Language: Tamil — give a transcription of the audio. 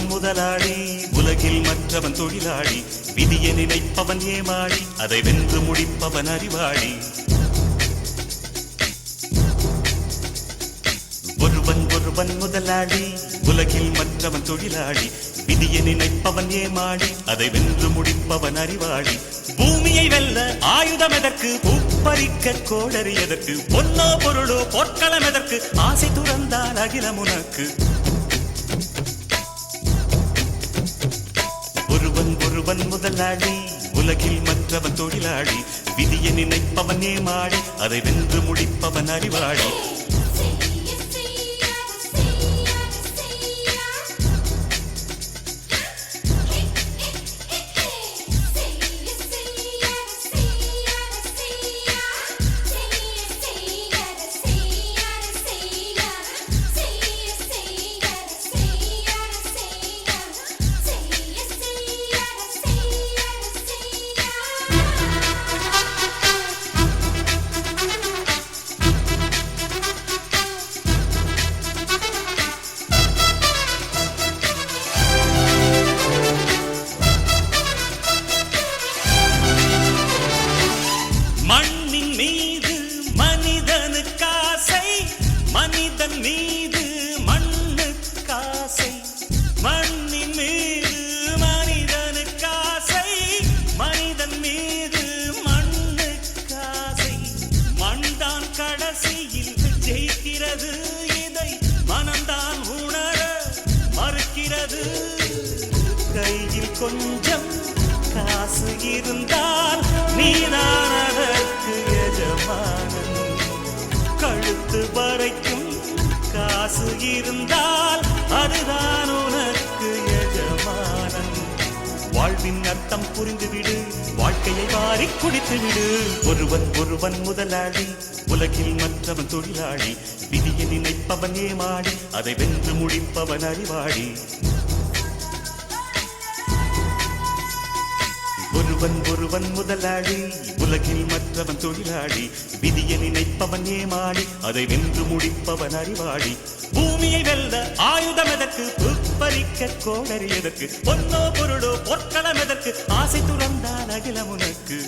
ஒருவன் முதலாளி, உலகில் மற்றவன் தொழிலாளி. விதியை நினைப்பவன் ஏமாளி, அதை வென்று முடிப்பவன் அறிவாளி. ஒருவன் முதலாளி, உலகில் மற்றவன் தொழிலாளி. விதியை நினைப்பவன் ஏமாளி, அதை வென்று முடிப்பவன் அறிவாளி. பூமியை வெல்ல ஆயுதம் எதற்கு, பூப்பறிக்க கோடரி எதற்கு, பொன்னோ பொருளோ பொற்களம் எதற்கு, ஆசை துறந்தால் அகிலம் உனக்கு. ஒருவன் முதலாளி, உலகில் மற்றவன் தொழிலாளி. விதியை நினைப்பவன் ஏமாளி, அதை வென்று முடிப்பவன் அறிவாளி. மனிதன் மீது மண்ணுக்காசை, மண்ணின் மீது மனிதனுக்காசை, மனிதன் மீது மண்ணுக்காசை. மண்தான் கடைசியில் ஜெயிக்கிறது, இதை மனம்தான் உணர மறுக்கிறது. கையில் கொஞ்சம் காசு இருந்தால் நீதான் அதற்கு எஜமானன். கழுத்து வரைக்கும் காசு இருந்தால் அதுதான் உனக்கு எஜமானன். வாழ்வின் அர்த்தம் புரிந்துவிடு, வாழ்க்கையை வாரி குடித்துவிடு. ஒருவன் முதலாளி, உலகில் மற்றவன் தொழிலாளி. விதியை நினைப்பவன் ஏமாளி, அதை வென்று முடிப்பவன் அறிவாளி. ஒருவன் முதலாளி, உலகில் மற்றவன் தொழிலாளி. விதியை நினைப்பவன் ஏமாளி, அதை வென்று முடிப்பவன் அறிவாளி. பூமியை வெல்ல ஆயுதம் எதற்கு, பூப்பறிக்க கோடரி எதற்கு, பொன்னோ பொருளோ பொற்களம் எதற்கு, ஆசை துறந்தால் அகிலம் உனக்கு.